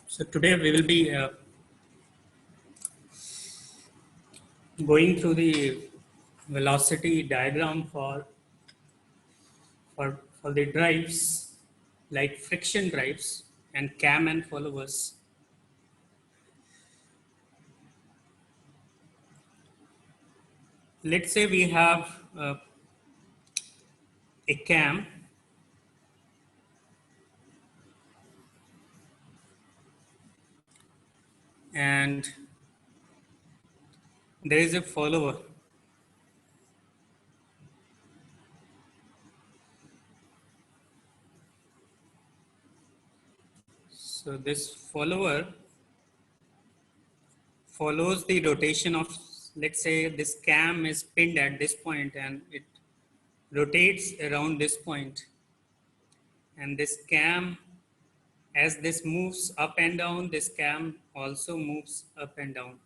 So today we will be going through the velocity diagram for the drives like friction drives and cam and followers. Let's say we have a cam and there is a follower. So this follower follows the rotation of, let's say this cam is pinned at this point and it rotates around this point, and this cam, as this moves up and down, this cam also moves up and down.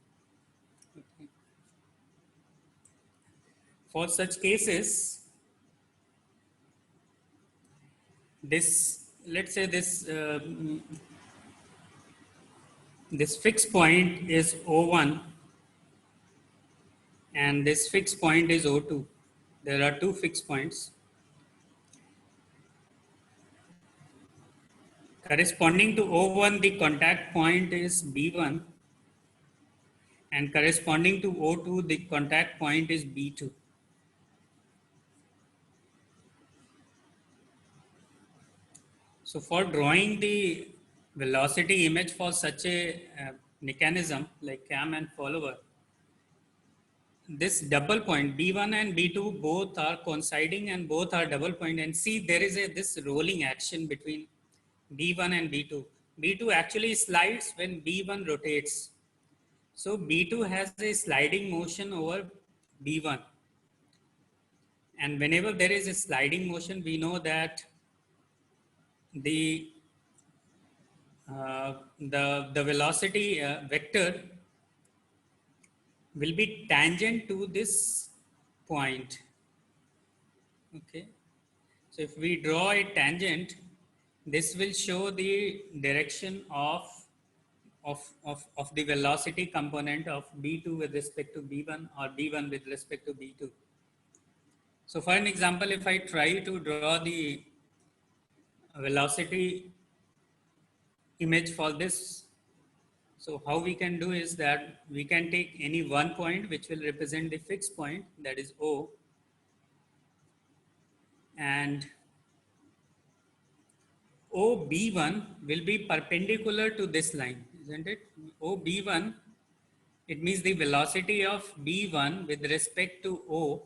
Okay. For such cases, this, let's say this fixed point is O1 and this fixed point is O2. There are two fixed points. Corresponding to O1, the contact point is B1, and corresponding to O2, the contact point is B2. So for drawing the velocity image for such a mechanism like cam and follower, this double point B1 and B2 both are coinciding and both are double point, and see there is this rolling action between B1 and B2. B2 actually slides when B1 rotates. So B2 has a sliding motion over B1. And whenever there is a sliding motion, we know that the the velocity vector will be tangent to this point. Okay. So if we draw a tangent, this will show the direction of the velocity component of B2 with respect to B1 or B1 with respect to B2. So for an example, if I try to draw the velocity image for this, so how we can do is that we can take any one point which will represent the fixed point, that is O, and OB1 will be perpendicular to this line, isn't it? OB1, it means the velocity of B1 with respect to O,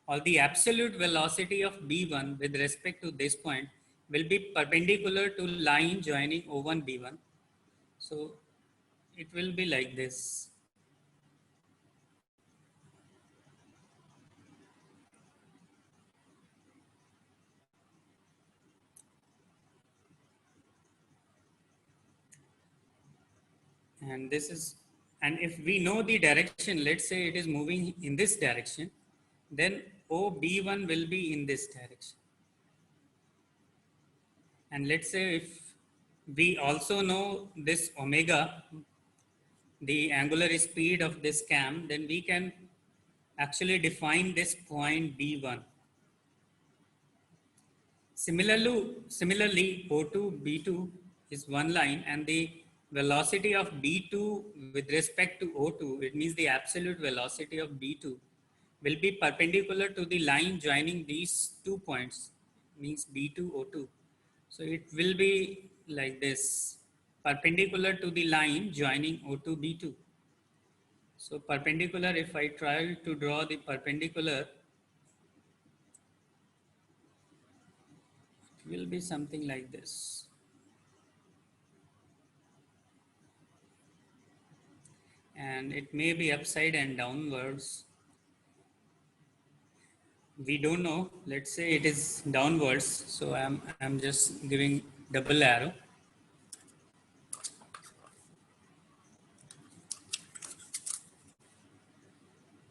or the absolute velocity of B1 with respect to this point, will be perpendicular to line joining O1 B1. So it will be like this. And this is, and if we know the direction, let's say it is moving in this direction, then OB1 will be in this direction. And let's say if we also know this omega, the angular speed of this cam, then we can actually define this point B1. Similarly, O2, B2 is one line, and the velocity of B2 with respect to O2, it means the absolute velocity of B2 will be perpendicular to the line joining these 2 points, means B2, O2. So it will be like this, perpendicular to the line joining O2 B2. So perpendicular, if I try to draw the perpendicular, it will be something like this. And it may be upside and downwards. We don't know. Let's say it is downwards. So I'm just giving double arrow.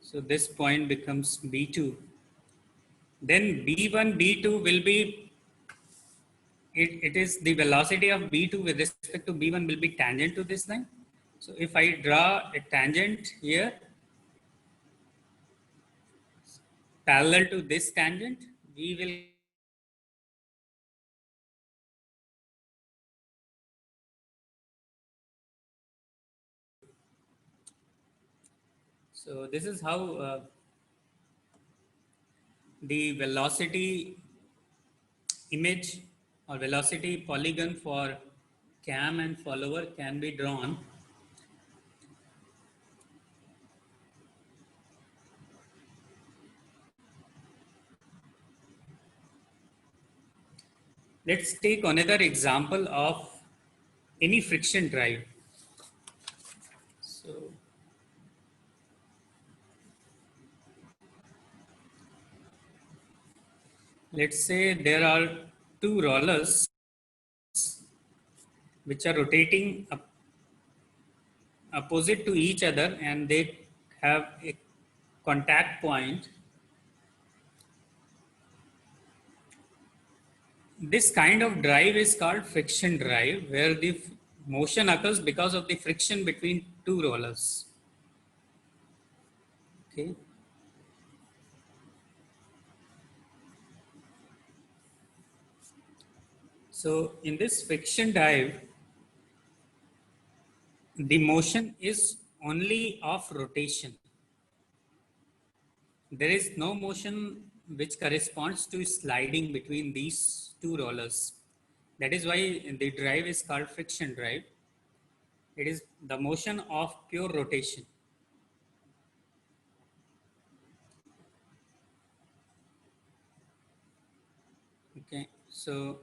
So this point becomes B2. Then B1, B2 will be, it is the velocity of B2 with respect to B1 will be tangent to this line. So if I draw a tangent here, parallel to this tangent, we will so this is how the velocity image or velocity polygon for cam and follower can be drawn. Let's take another example of any friction drive. So let's say there are two rollers which are rotating opposite to each other and they have a contact point. This kind of drive is called friction drive, where the motion occurs because of the friction between two rollers. Okay. So in this friction drive, the motion is only of rotation. There is no motion which corresponds to sliding between these two rollers. That is why the drive is called friction drive. It is the motion of pure rotation. Okay, so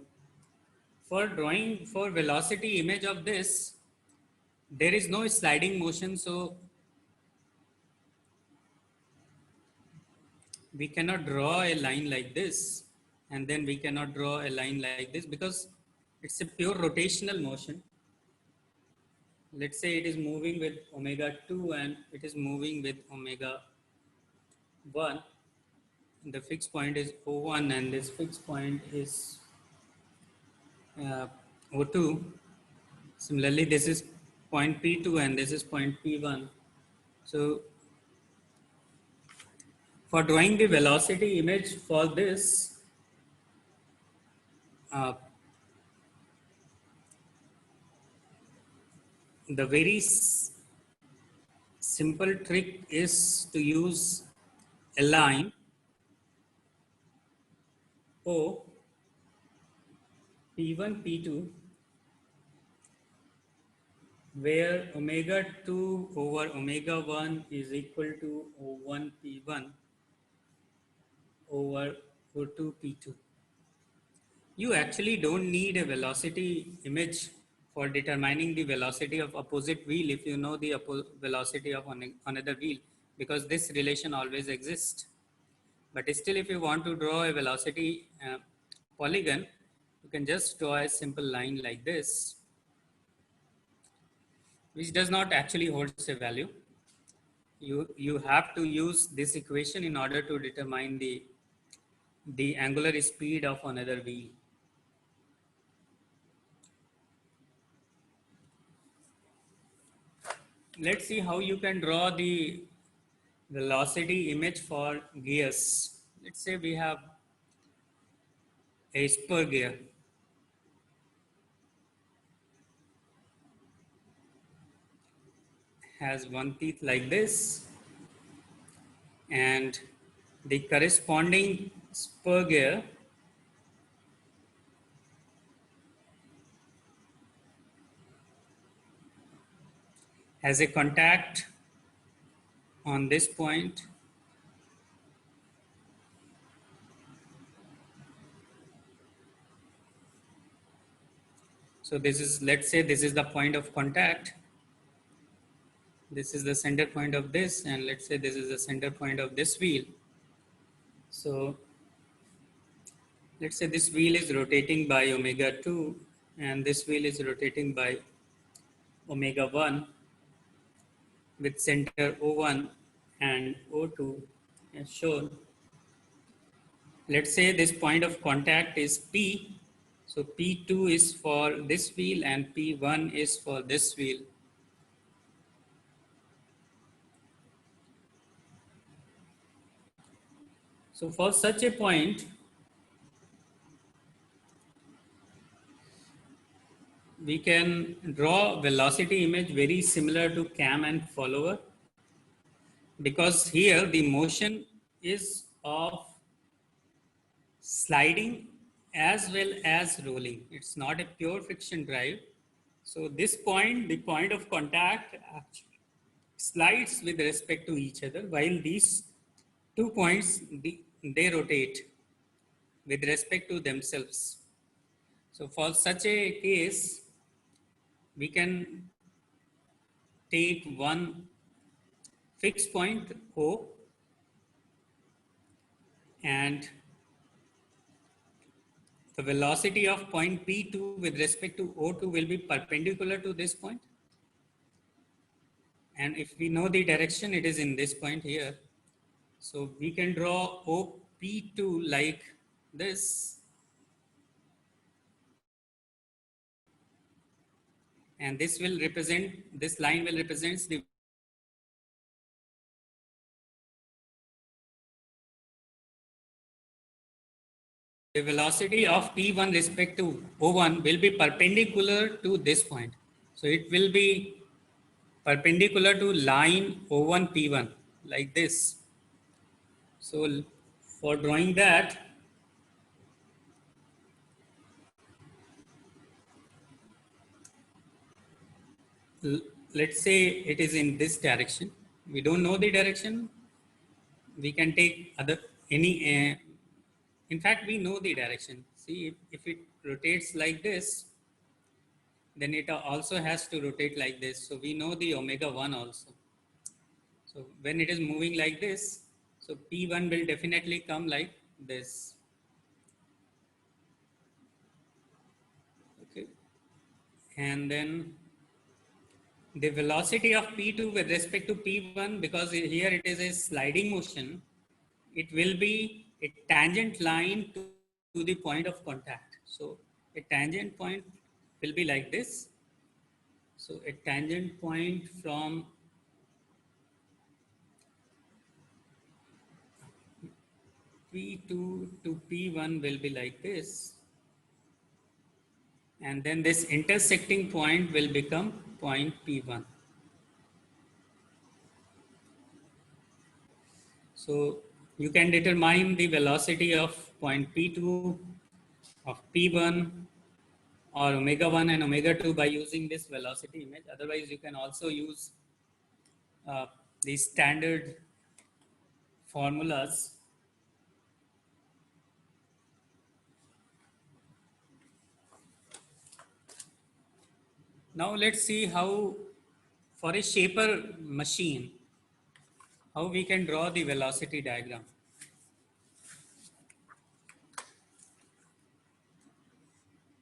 for drawing for velocity image of this, there is no sliding motion, so we cannot draw a line like this, and then we cannot draw a line like this because it's a pure rotational motion. Let's say it is moving with omega 2 and it is moving with omega 1. The fixed point is O1 and this fixed point is O2. Similarly, this is point P2 and this is point P1. So for drawing the velocity image for this, uh, the very simple trick is to use a line O P1 P2 where omega 2 over omega 1 is equal to O1 P1 over O2 P2. You actually don't need a velocity image for determining the velocity of opposite wheel if you know the velocity of another wheel, because this relation always exists. But still, if you want to draw a velocity polygon, you can just draw a simple line like this, which does not actually holds a value. You have to use this equation in order to determine the angular speed of another wheel. Let's see how you can draw the velocity image for gears. Let's say we have a spur gear. Has one teeth like this, and the corresponding spur gear has a contact on this point. So this is, let's say this is the point of contact. This is the center point of this, and let's say this is the center point of this wheel. So let's say this wheel is rotating by omega 2 and this wheel is rotating by omega 1 with center O1 and O2 as shown. Let's say this point of contact is P. So P2 is for this wheel and P1 is for this wheel. So for such a point, we can draw velocity image very similar to cam and follower, because here the motion is of sliding as well as rolling. It's not a pure friction drive. So this point, the point of contact, actually slides with respect to each other, while these 2 points, they rotate with respect to themselves. So for such a case, we can take one fixed point O, and the velocity of point P2 with respect to O2 will be perpendicular to this point. And if we know the direction, it is in this point here. So we can draw OP2 like this. And this will represent, this line will represent the velocity of P1 respect to O1 will be perpendicular to this point. So it will be perpendicular to line O1 P1 like this. So for drawing that, let's say it is in this direction. We don't know the direction. We can take in fact, we know the direction. See, if it rotates like this, then it also has to rotate like this. So we know the omega 1 also. So when it is moving like this, so P1 will definitely come like this. Okay. And then the velocity of P2 with respect to P1, because here it is a sliding motion, it will be a tangent line to the point of contact. So a tangent point will be like this. So a tangent point from P2 to P1 will be like this. And then this intersecting point will become point P1. So you can determine the velocity of point P2, of P1, or omega 1 and omega 2 by using this velocity image. Otherwise, you can also use the standard formulas. Now let's see how, for a shaper machine, how we can draw the velocity diagram.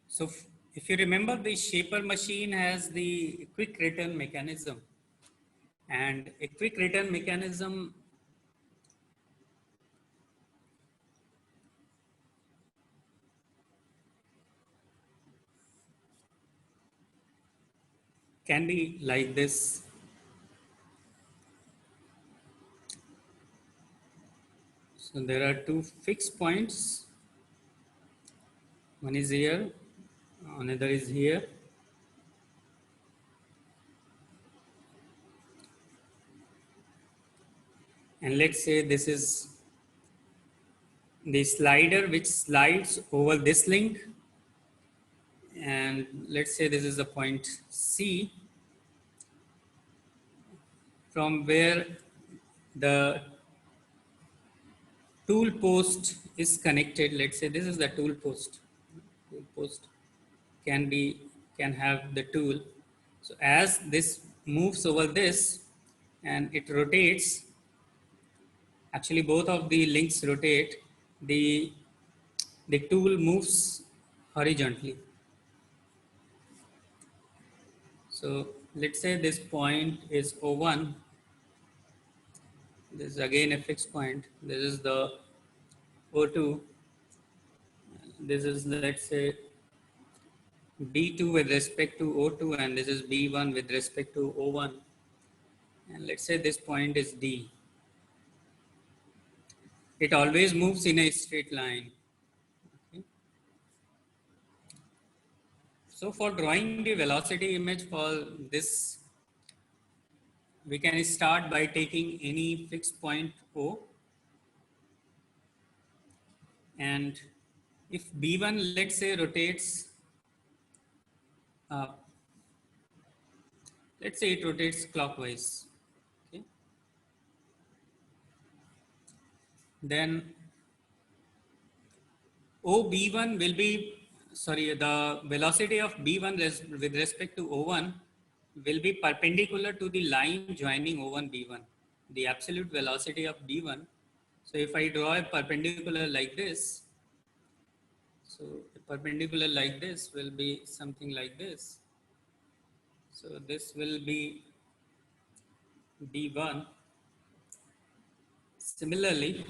So if you remember, the shaper machine has the quick return mechanism, and a quick return mechanism can be like this. So there are two fixed points. One is here, another is here. And let's say this is the slider which slides over this link. And let's say this is the point C. from where the tool post is connected. Let's say this is the tool post. Tool post can be can have the tool. So as this moves over this and it rotates, actually both of the links rotate, the the tool moves horizontally. So let's say this point is O1. This is again a fixed point. This is the O2. This is, let's say, B2 with respect to O2, and this is B1 with respect to O1. And let's say this point is D. It always moves in a straight line. Okay. So for drawing the velocity image for this, we can start by taking any fixed point O. And if B1, let's say, rotates, uh, let's say it rotates clockwise, okay, then OB1 will be, sorry, the velocity of B1 with respect to O1 will be perpendicular to the line joining O1 B1, the absolute velocity of B1. So if I draw a perpendicular like this, so a perpendicular like this will be something like this. So this will be B1. Similarly,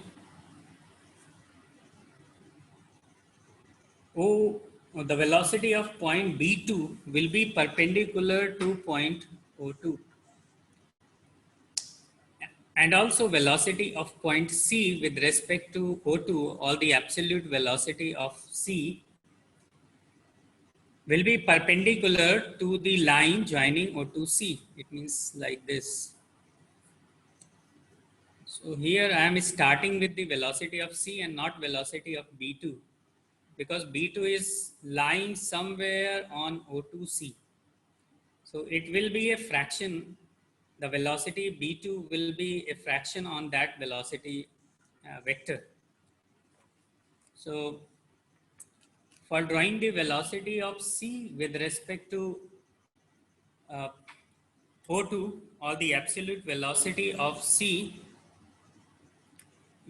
the velocity of point B2 will be perpendicular to point O2. And also velocity of point C with respect to O2, or the absolute velocity of C, will be perpendicular to the line joining O2C. It means like this. So here I am starting with the velocity of C and not velocity of B2, because B2 is lying somewhere on O2C. So it will be a fraction. The velocity B2 will be a fraction on that velocity vector. So for drawing the velocity of C with respect to uh, O2, or the absolute velocity of C,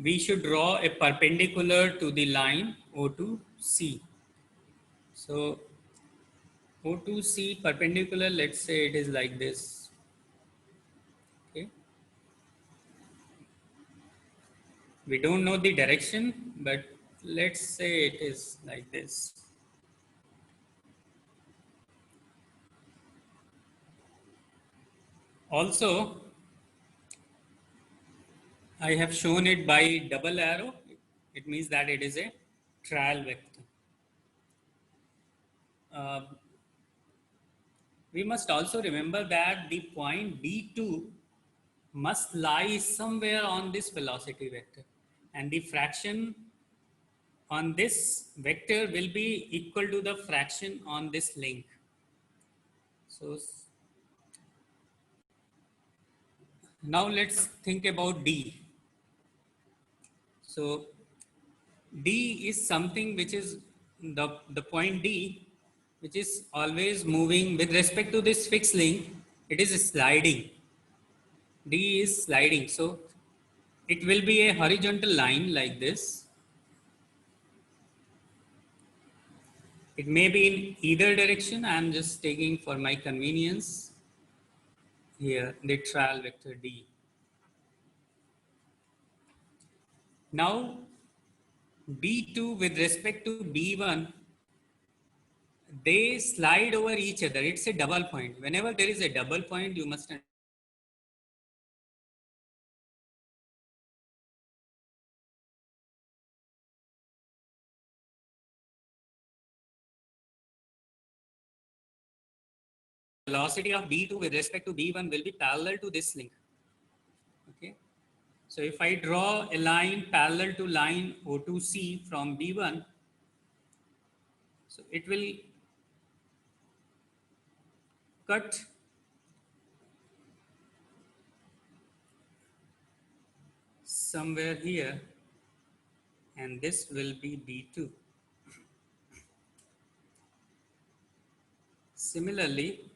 we should draw a perpendicular to the line O2C. So O2C perpendicular, let's say it is like this. Okay. We don't know the direction, but let's say it is like this. Also, I have shown it by double arrow. It means that it is a trial vector. Uh, we must also remember that the point B2 must lie somewhere on this velocity vector, and the fraction on this vector will be equal to the fraction on this link. So now let's think about D. So D is something which is the point D, which is always moving with respect to this fixed link. It is sliding. D is sliding. So it will be a horizontal line like this. It may be in either direction. I am just taking for my convenience here the trial vector D. Now B2 with respect to B1, they slide over each other. It's a double point. Whenever there is a double point, you must velocity of B2 with respect to B1 will be parallel to this link. Okay. So if I draw a line parallel to line O2C from B1, so it will cut somewhere here, and this will be B2. Similarly,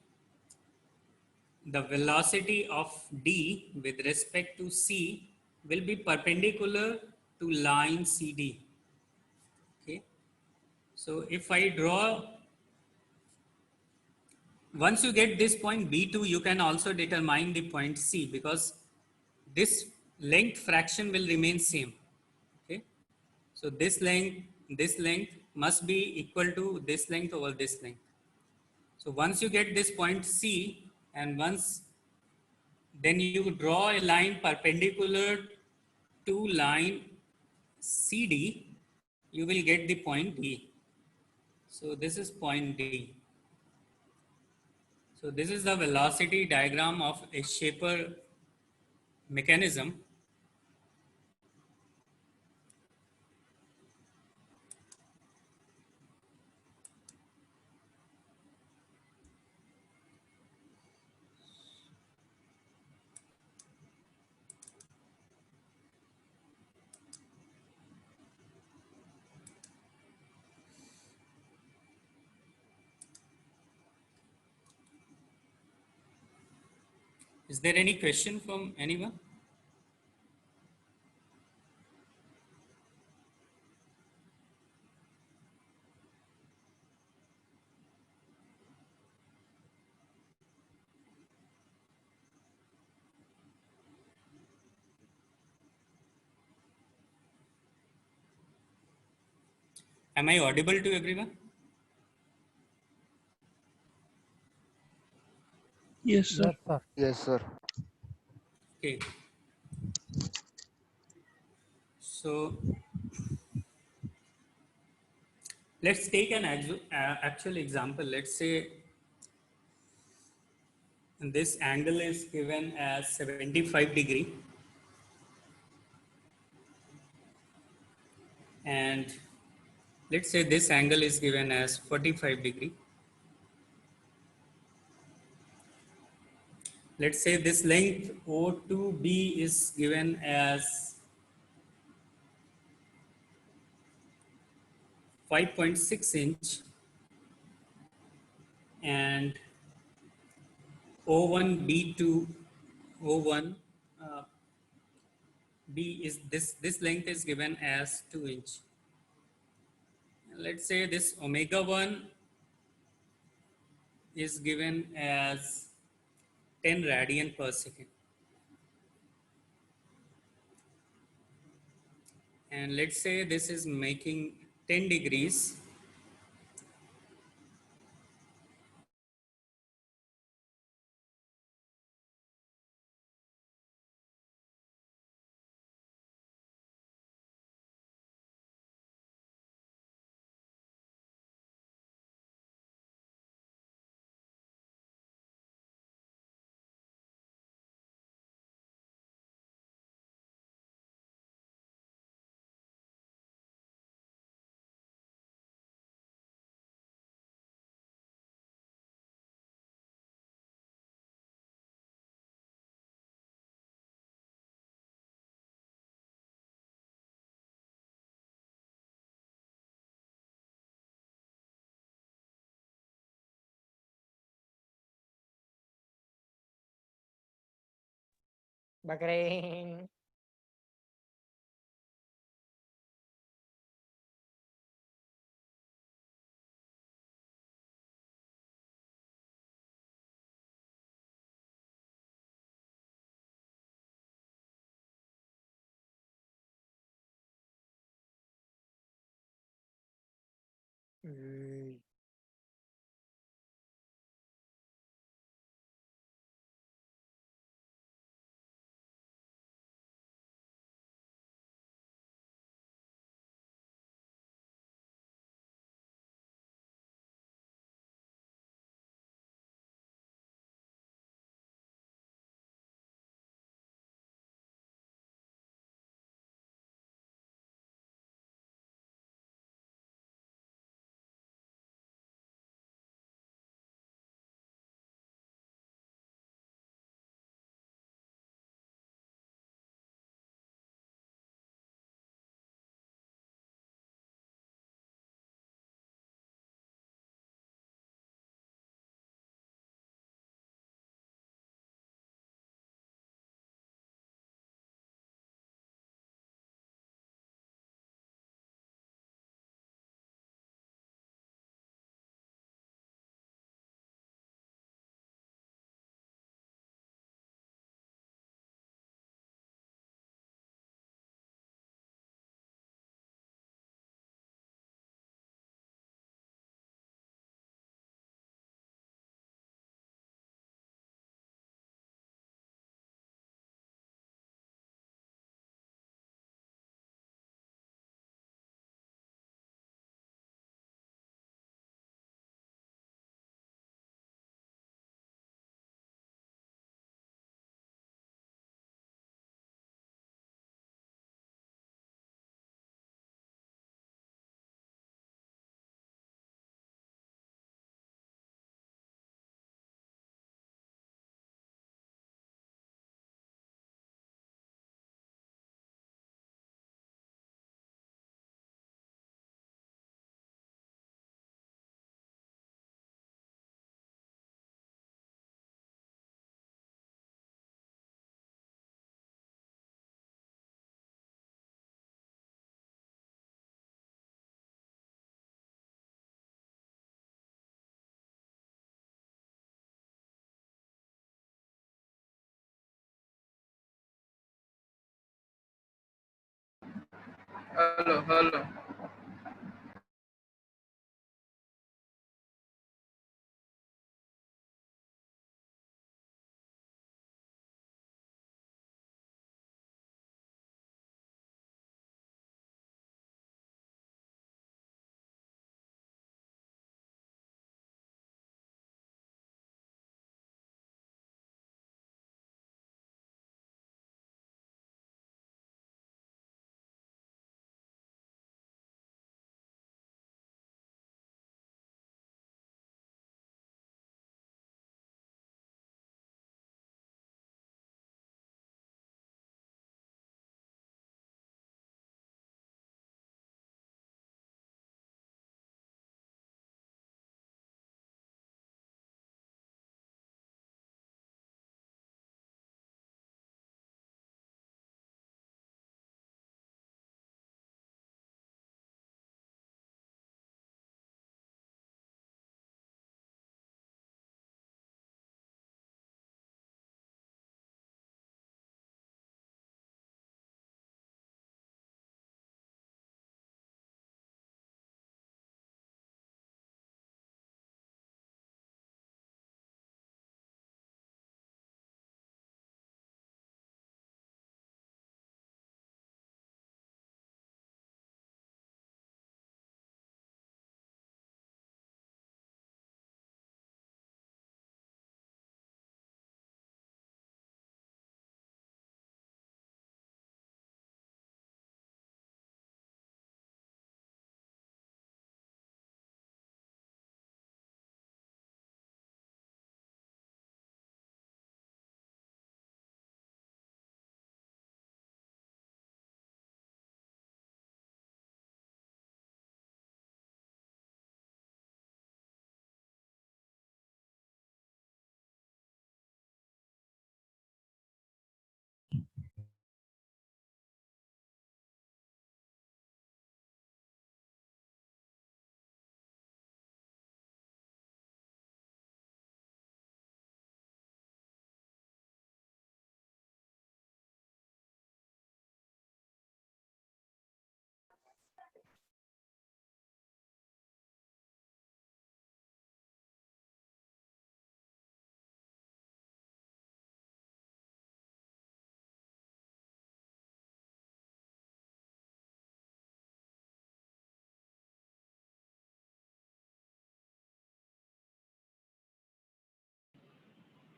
the velocity of D with respect to C will be perpendicular to line CD. Okay. So if I draw, once you get this point B2, you can also determine the point C, because this length fraction will remain same. Okay. So this length must be equal to this length over this length. So once you get this point C, and once then you draw a line perpendicular to line CD, you will get the point D. So this is point D. So this is the velocity diagram of a shaper mechanism. Is there any question from anyone? Am I audible to everyone? Yes, sir. Yes, sir. Yes, sir. Okay. So let's take an actual example. Let's say this angle is given as 75 degree, and let's say this angle is given as 45 degree. Let's say this length O2B is given as 5.6 inch, and O1B2 O1 uh, B is this length is given as 2 inch. Let's say this omega 1 is given as 10 radian per second. And let's say this is making 10 degrees. Bakring. Hmm. Hello, hello.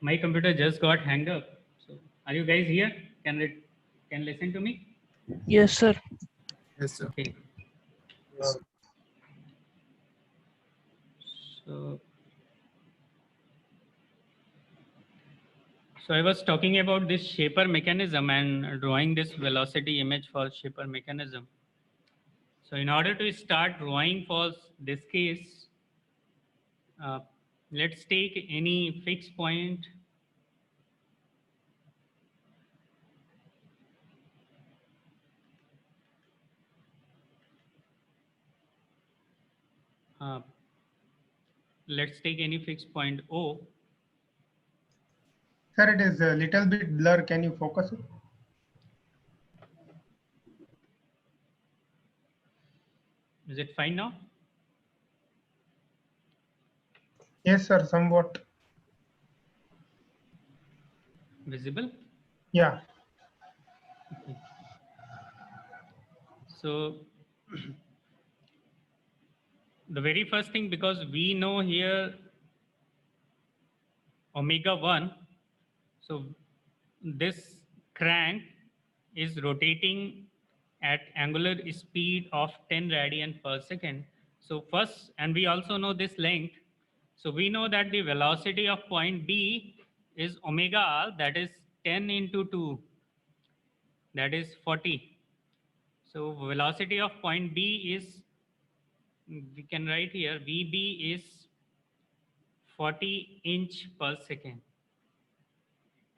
My computer just got hanged up. So are you guys here? Can listen to me? Yes, sir. Yes, sir. Okay. So I was talking about this shaper mechanism and drawing this velocity image for shaper mechanism. So in order to start drawing for this case, uh, let's take any fixed point. Uh, let's take any fixed point O. Sir, it is a little bit blur. Can you focus it? Is it fine now? Yes, sir, somewhat. Visible? Yeah. So the very first thing, because we know here omega 1, so this crank is rotating at angular speed of 10 radian per second. So first, and we also know this length. So we know that the velocity of point B is omega r, that is 10 into 2, that is 40. So velocity of point B is, we can write here, VB is 40 inch per second.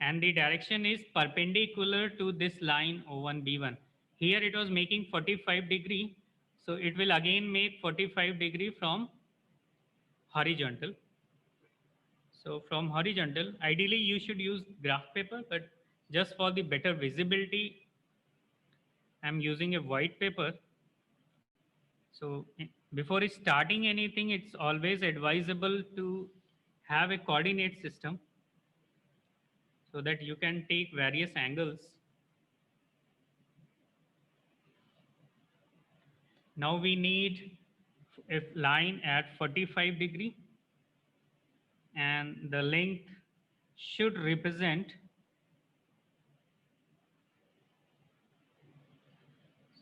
And the direction is perpendicular to this line O1 B1. Here it was making 45 degree, so it will again make 45 degree from horizontal. So from horizontal, ideally you should use graph paper, but just for the better visibility, I'm using a white paper. So before starting anything, it's always advisable to have a coordinate system so that you can take various angles. Now we need a line at 45 degree, and the length should represent,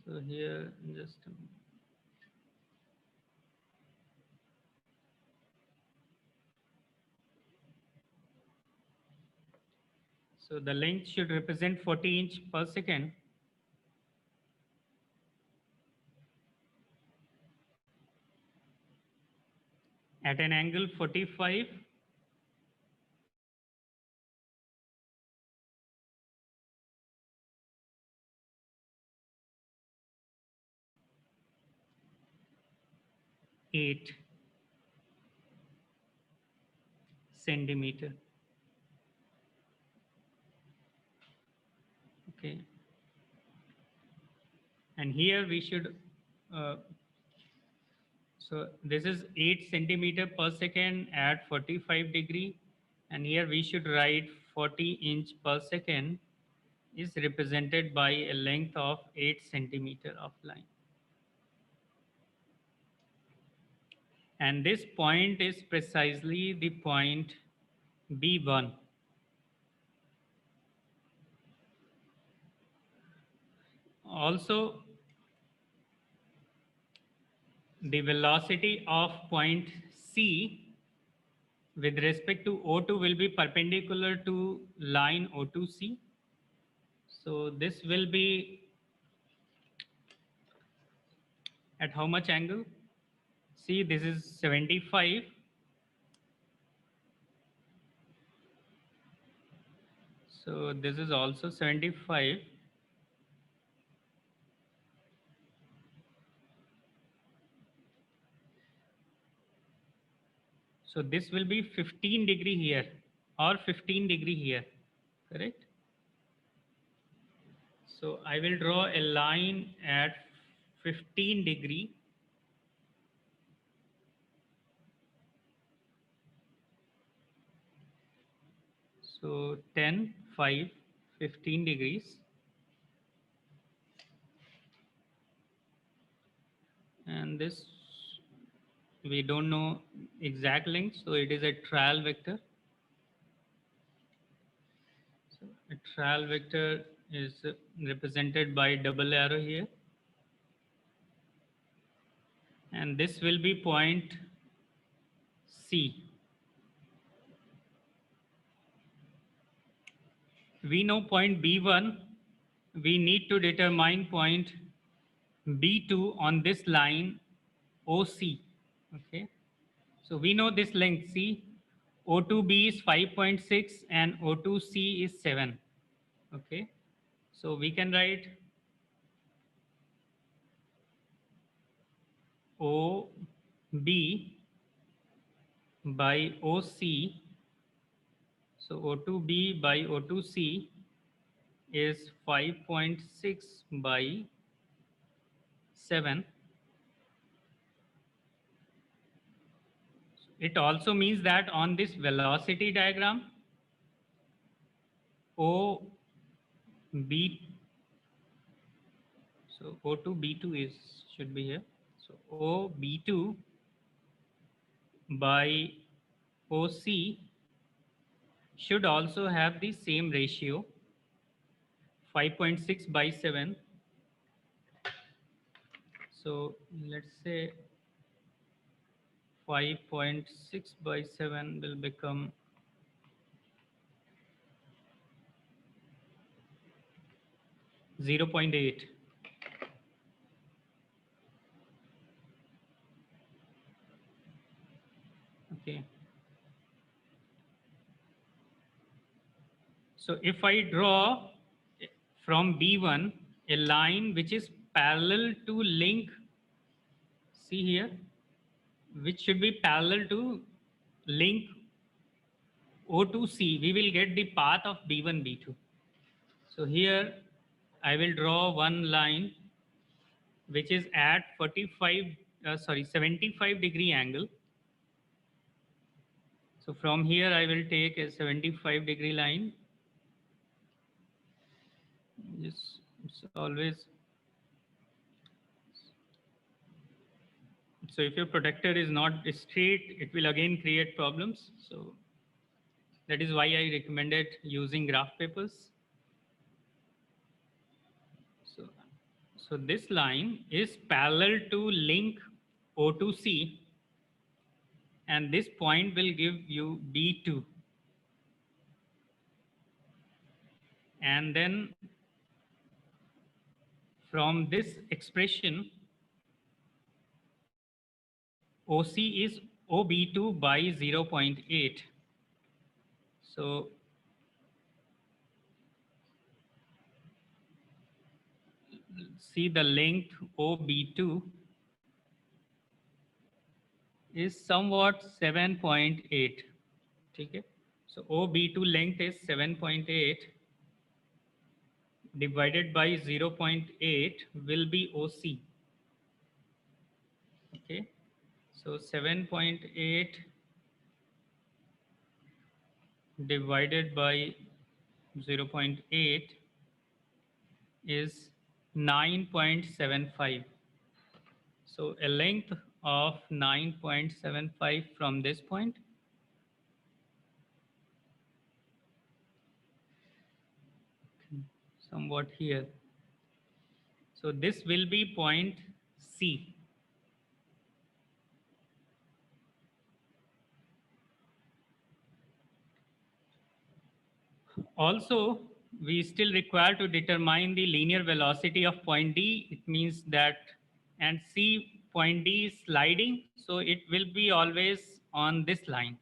so here just a minute. So the length should represent 40 inch per second. At an angle 45, eight centimeter. Okay. And here we should, so this is 8 centimeter per second at 45 degree. And here we should write 40 inch per second is represented by a length of 8 centimeter of line. And this point is precisely the point B1. Also, the velocity of point C with respect to O2 will be perpendicular to line O2C. So this will be at how much angle? See, this is 75. So this is also 75. So this will be 15 degree here or 15 degree here, correct? So I will draw a line at 15 degree. So 10, 5, 15 degrees. And this, we don't know exact length, so it is a trial vector. So a trial vector is represented by double arrow here. And this will be point C. We know point B1. We need to determine point B2 on this line OC. Okay. So we know this length C. O2B is 5.6 and O2C is 7. Okay. So we can write OB by OC. So O2B by O2C is 5.6 by 7. It also means that on this velocity diagram, OB, so O2B2 is should be here. So OB2 by OC should also have the same ratio, 5.6 by 7. So let's say 5.6 by 7 will become 0.8. Okay. So if I draw from B1 a line which is parallel to link, see here, which should be parallel to link O2C, we will get the path of B1, B2. So here I will draw one line which is at 45 75-degree angle. So from here I will take a 75-degree line. Just it's always, so if your protector is not straight, it will again create problems. So that is why I recommended using graph papers. So this line is parallel to link O to C, and this point will give you B2. And then from this expression, OC is OB2 by 0.8. So see, the length OB2 is somewhat 7.8. Okay, so OB2 length is 7.8 divided by 0.8 will be OC. Okay, so 7.8 divided by 0.8 is 9.75. So a length of 9.75 from this point somewhat here. So this will be point C. Also, we still require to determine the linear velocity of point D. It means that, and C point D is sliding, so it will be always on this line,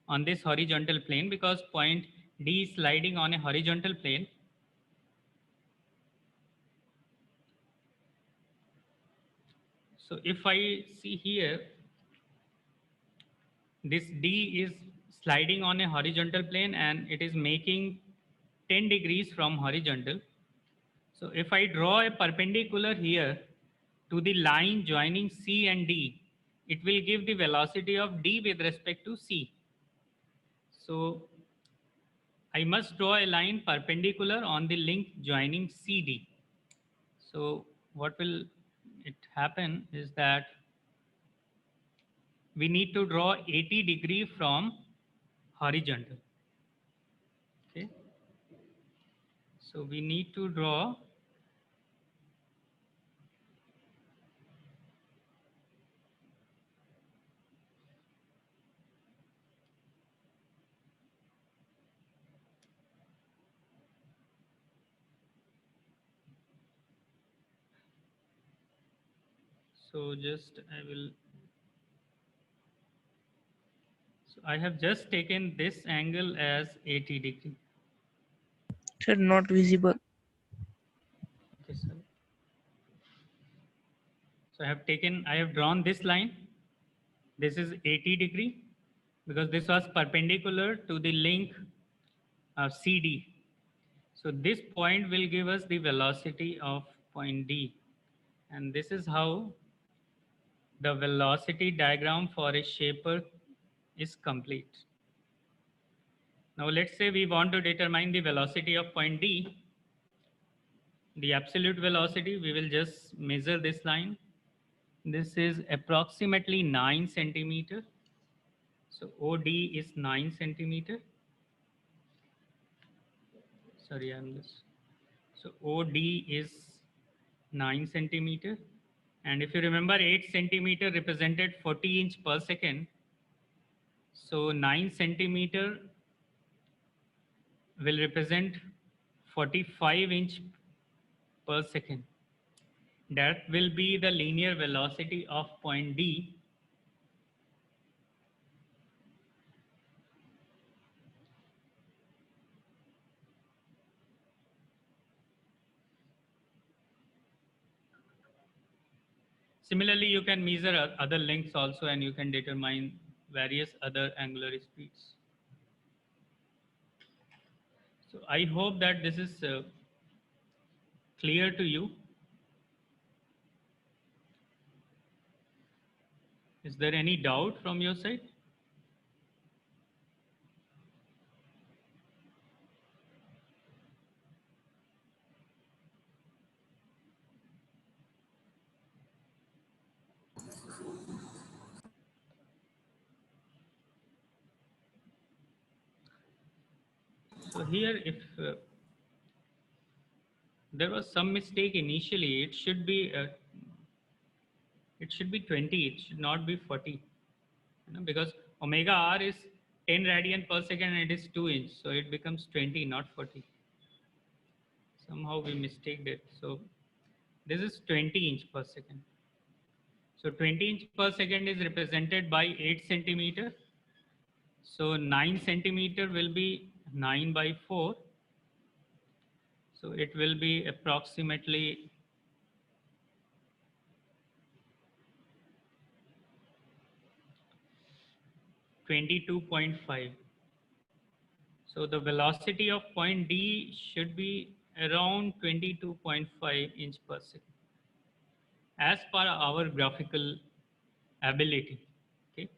on this horizontal plane, because point D is sliding on a horizontal plane. So if I see here, this D is sliding on a horizontal plane and it is making 10 degrees from horizontal. So if I draw a perpendicular here to the line joining C and D, it will give the velocity of D with respect to C. So I must draw a line perpendicular on the link joining CD. So what will it happen is that we need to draw 80 degree from horizontal. Okay, so we need to draw so just I will, so I have just taken this angle as 80 degree. Sir, not visible. Okay, sir. So I have drawn this line. This is 80 degree because this was perpendicular to the link CD. So this point will give us the velocity of point D. And this is how the velocity diagram for a shaper is complete. Now let's say we want to determine the velocity of point D. The absolute velocity, we will just measure this line. This is approximately 9 centimeter. So OD is 9 centimeter. Sorry, I'm just. So OD is 9 centimeter. And if you remember, 8 centimeter represented 40 inch per second. So 9 centimeter will represent 45 inch per second. That will be the linear velocity of point D. Similarly, you can measure other lengths also, and you can determine various other angular speeds. So I hope that this is clear to you. Is there any doubt from your side? So here, if there was some mistake initially, it should be 20. It should not be 40. Because omega r is 10 radian per second and it is 2 inch, so it becomes 20, not 40. Somehow we mistaked it. So this is 20 inch per second. So 20 inch per second is represented by 8 centimeter. So 9 centimeter will be 9 by 4. So it will be approximately 22.5. So the velocity of point D should be around 22.5 inch per second as per our graphical ability. Okay.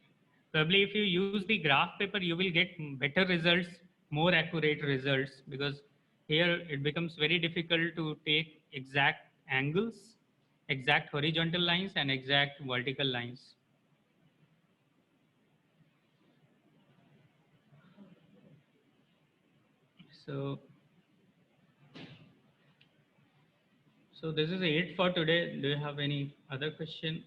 Probably if you use the graph paper, you will get better results, more accurate results, because here it becomes very difficult to take exact angles, exact horizontal lines and exact vertical lines. So this is it for today. Do you have any other question?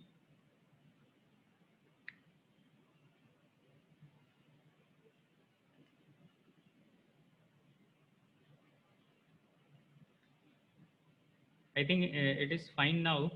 I think it is fine now.